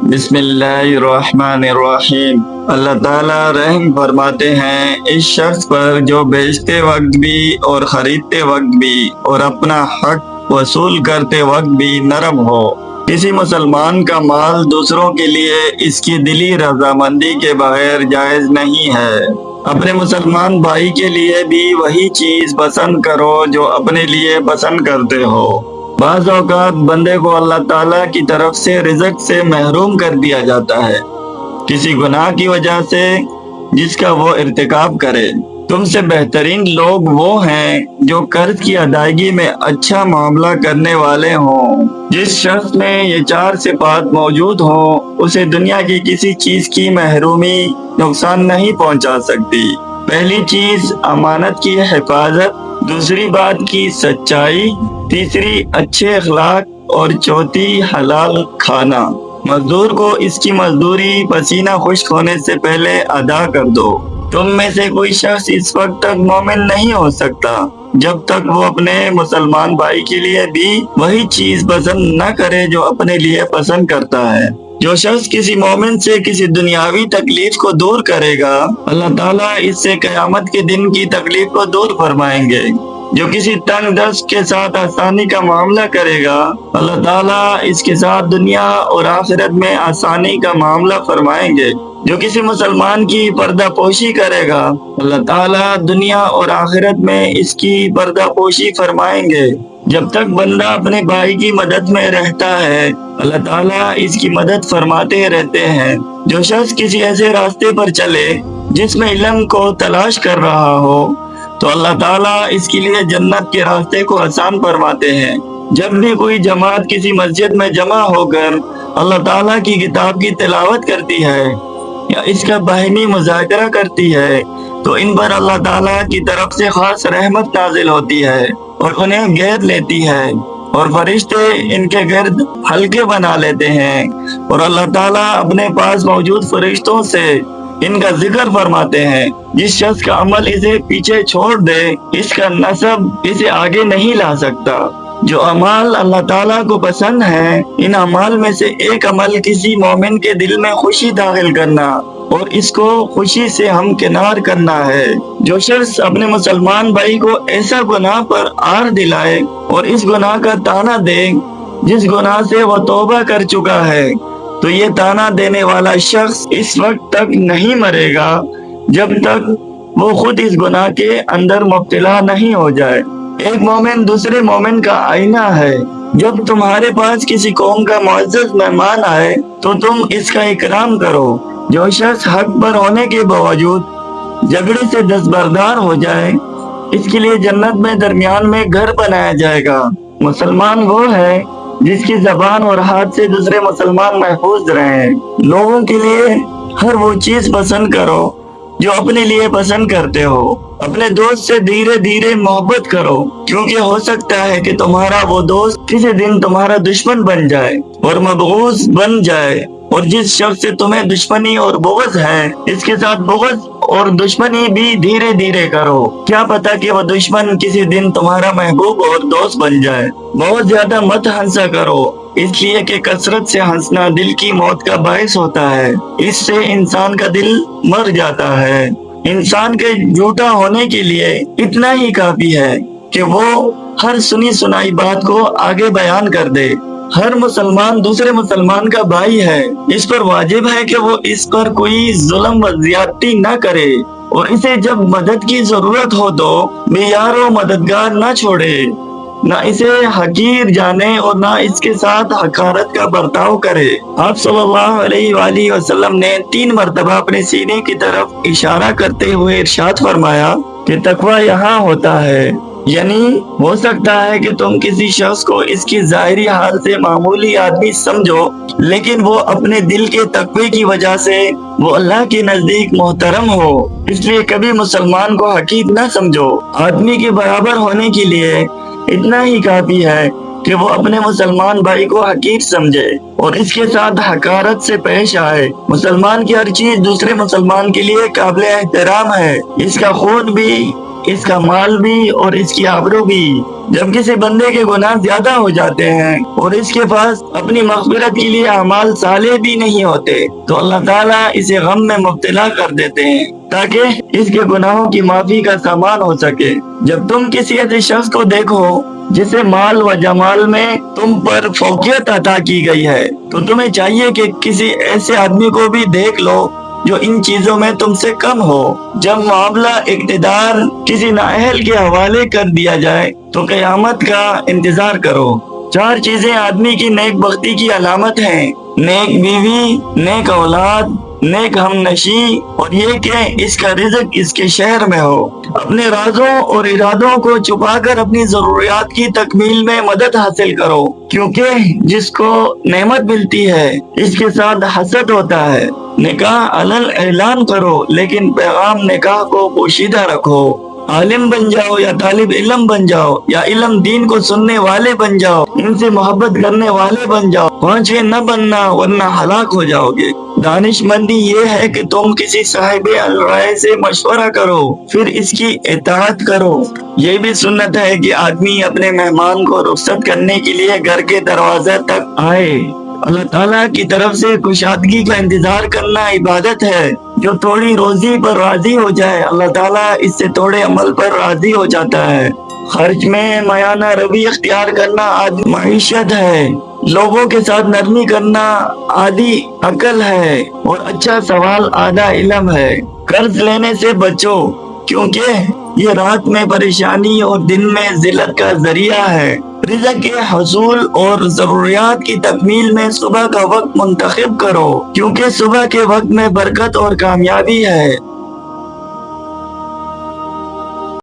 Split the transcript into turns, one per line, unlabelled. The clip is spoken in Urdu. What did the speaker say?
بسم اللہ الرحمن الرحیم۔ اللہ تعالیٰ رحم فرماتے ہیں اس شخص پر جو بیچتے وقت بھی اور خریدتے وقت بھی اور اپنا حق وصول کرتے وقت بھی نرم ہو۔ کسی مسلمان کا مال دوسروں کے لیے اس کی دلی رضامندی کے بغیر جائز نہیں ہے۔ اپنے مسلمان بھائی کے لیے بھی وہی چیز پسند کرو جو اپنے لیے پسند کرتے ہو۔ بعض اوقات بندے کو اللہ تعالیٰ کی طرف سے رزق سے محروم کر دیا جاتا ہے کسی گناہ کی وجہ سے جس کا وہ ارتکاب کرے۔ تم سے بہترین لوگ وہ ہیں جو قرض کی ادائیگی میں اچھا معاملہ کرنے والے ہوں۔ جس شخص میں یہ 4 صفات موجود ہوں اسے دنیا کی کسی چیز کی محرومی نقصان نہیں پہنچا سکتی۔ پہلی چیز امانت کی حفاظت، دوسری بات کی سچائی، تیسری اچھے اخلاق اور چوتھی حلال کھانا۔ مزدور کو اس کی مزدوری پسینہ خشک ہونے سے پہلے ادا کر دو۔ تم میں سے کوئی شخص اس وقت تک مومن نہیں ہو سکتا جب تک وہ اپنے مسلمان بھائی کے لیے بھی وہی چیز پسند نہ کرے جو اپنے لیے پسند کرتا ہے۔ جو شخص کسی مومن سے کسی دنیاوی تکلیف کو دور کرے گا اللہ تعالیٰ اس سے قیامت کے دن کی تکلیف کو دور فرمائیں گے۔ جو کسی تنگ دست کے ساتھ آسانی کا معاملہ کرے گا اللہ تعالیٰ اس کے ساتھ دنیا اور آخرت میں آسانی کا معاملہ فرمائیں گے۔ جو کسی مسلمان کی پردہ پوشی کرے گا اللہ تعالیٰ دنیا اور آخرت میں اس کی پردہ پوشی فرمائیں گے۔ جب تک بندہ اپنے بھائی کی مدد میں رہتا ہے اللہ تعالیٰ اس کی مدد فرماتے رہتے ہیں۔ جو شخص کسی ایسے راستے پر چلے جس میں علم کو تلاش کر رہا ہو تو اللہ تعالیٰ اس کے لیے جنت کے راستے کو آسان فرماتے ہیں۔ جب بھی کوئی جماعت کسی مسجد میں جمع ہو کر اللہ تعالیٰ کی کتاب کی تلاوت کرتی ہے یا اس کا باہمی مذاکرہ کرتی ہے تو ان پر اللہ تعالیٰ کی طرف سے خاص رحمت نازل ہوتی ہے اور انہیں گھیر لیتی ہے اور فرشتے ان کے گرد حلقے بنا لیتے ہیں اور اللہ تعالیٰ اپنے پاس موجود فرشتوں سے ان کا ذکر فرماتے ہیں۔ جس شخص کا عمل اسے پیچھے چھوڑ دے اس کا نسب اسے آگے نہیں لا سکتا۔ جو اعمال اللہ تعالیٰ کو پسند ہے ان اعمال میں سے ایک عمل کسی مومن کے دل میں خوشی داخل کرنا اور اس کو خوشی سے ہمکنار کرنا ہے۔ جو شخص اپنے مسلمان بھائی کو ایسا گناہ پر آر دلائے اور اس گناہ کا تانا دے جس گناہ سے وہ توبہ کر چکا ہے تو یہ تانا دینے والا شخص اس وقت تک نہیں مرے گا جب تک وہ خود اس گناہ کے اندر مبتلا نہیں ہو جائے۔ ایک مومن دوسرے مومن کا آئینہ ہے۔ جب تمہارے پاس کسی قوم کا معزز مہمان آئے تو تم اس کا اکرام کرو۔ جو شخص حق پر ہونے کے باوجود جھگڑے سے دستبردار ہو جائے اس کے لیے جنت میں درمیان میں گھر بنایا جائے گا۔ مسلمان وہ ہے جس کی زبان اور ہاتھ سے دوسرے مسلمان محفوظ رہیں۔ لوگوں کے لیے ہر وہ چیز پسند کرو جو اپنے لیے پسند کرتے ہو۔ اپنے دوست سے دھیرے دھیرے محبت کرو کیونکہ ہو سکتا ہے کہ تمہارا وہ دوست کسی دن تمہارا دشمن بن جائے اور مبغوض بن جائے، اور جس شخص سے تمہیں دشمنی اور بغض ہے اس کے ساتھ بغض اور دشمنی بھی دھیرے دھیرے کرو۔ کیا پتا کہ وہ دشمن کسی دن تمہارا محبوب اور دوست بن جائے۔ بہت زیادہ مت ہنسا کرو اس لیے کہ کثرت سے ہنسنا دل کی موت کا باعث ہوتا ہے۔ اس سے انسان کا دل مر جاتا ہے۔ انسان کے جھوٹا ہونے کے لیے اتنا ہی کافی ہے کہ وہ ہر سنی سنائی بات کو آگے بیان کر دے۔ ہر مسلمان دوسرے مسلمان کا بھائی ہے، اس پر واجب ہے کہ وہ اس پر کوئی ظلم و زیادتی نہ کرے اور اسے جب مدد کی ضرورت ہو تو بے یار و مددگار نہ چھوڑے، نہ اسے حقیر جانے اور نہ اس کے ساتھ حقارت کا برتاؤ کرے۔ آپ صلی اللہ علیہ وآلہ وسلم نے 3 مرتبہ اپنے سینے کی طرف اشارہ کرتے ہوئے ارشاد فرمایا کہ تقوی یہاں ہوتا ہے، یعنی ہو سکتا ہے کہ تم کسی شخص کو اس کی ظاہری حال سے معمولی آدمی سمجھو لیکن وہ اپنے دل کے تقوی کی وجہ سے وہ اللہ کے نزدیک محترم ہو۔ اس لیے کبھی مسلمان کو حقیر نہ سمجھو۔ آدمی کے برابر ہونے کے لیے اتنا ہی کافی ہے کہ وہ اپنے مسلمان بھائی کو حقیر سمجھے اور اس کے ساتھ حقارت سے پیش آئے۔ مسلمان کی ہر چیز دوسرے مسلمان کے لیے قابل احترام ہے، اس کا خون بھی، اس کا مال بھی اور اس کی آبرو بھی۔ جب کسی بندے کے گناہ زیادہ ہو جاتے ہیں اور اس کے پاس اپنی مغفرت کے لیے اعمال صالح بھی نہیں ہوتے تو اللہ تعالیٰ اسے غم میں مبتلا کر دیتے ہیں تاکہ اس کے گناہوں کی معافی کا سامان ہو سکے۔ جب تم کسی ایسے شخص کو دیکھو جسے مال و جمال میں تم پر فوقیت عطا کی گئی ہے تو تمہیں چاہیے کہ کسی ایسے آدمی کو بھی دیکھ لو جو ان چیزوں میں تم سے کم ہو۔ جب معاملہ اقتدار کسی نااہل کے حوالے کر دیا جائے تو قیامت کا انتظار کرو۔ 4 چیزیں آدمی کی نیک بختی کی علامت ہیں: نیک بیوی، نیک اولاد، نیک ہم نشی، اور یہ کہ اس کا رزق اس کے شہر میں ہو۔ اپنے رازوں اور ارادوں کو چھپا کر اپنی ضروریات کی تکمیل میں مدد حاصل کرو، کیونکہ جس کو نعمت ملتی ہے اس کے ساتھ حسد ہوتا ہے۔ نکاح علل اعلان کرو لیکن پیغام نکاح کو پوشیدہ رکھو۔ عالم بن جاؤ یا طالب علم بن جاؤ یا علم دین کو سننے والے بن جاؤ، ان سے محبت کرنے والے بن جاؤ، پانچویں نہ بننا ورنہ ہلاک ہو جاؤ گے۔ دانش مندی یہ ہے کہ تم کسی صاحب رائے سے مشورہ کرو پھر اس کی اطاعت کرو۔ یہ بھی سنت ہے کہ آدمی اپنے مہمان کو رخصت کرنے کے لیے گھر کے دروازے تک آئے۔ اللہ تعالیٰ کی طرف سے کشادگی کا انتظار کرنا عبادت ہے۔ جو تھوڑی روزی پر راضی ہو جائے اللہ تعالیٰ اس سے تھوڑے عمل پر راضی ہو جاتا ہے۔ خرچ میں میانہ روی اختیار کرنا آدھی معیشت ہے۔ لوگوں کے ساتھ نرمی کرنا آدھی عقل ہے اور اچھا سوال آدھا علم ہے۔ قرض لینے سے بچو کیونکہ یہ رات میں پریشانی اور دن میں ذلت کا ذریعہ ہے۔ رزق کے حصول اور ضروریات کی تکمیل میں صبح کا وقت منتخب کرو کیونکہ صبح کے وقت میں برکت اور کامیابی ہے۔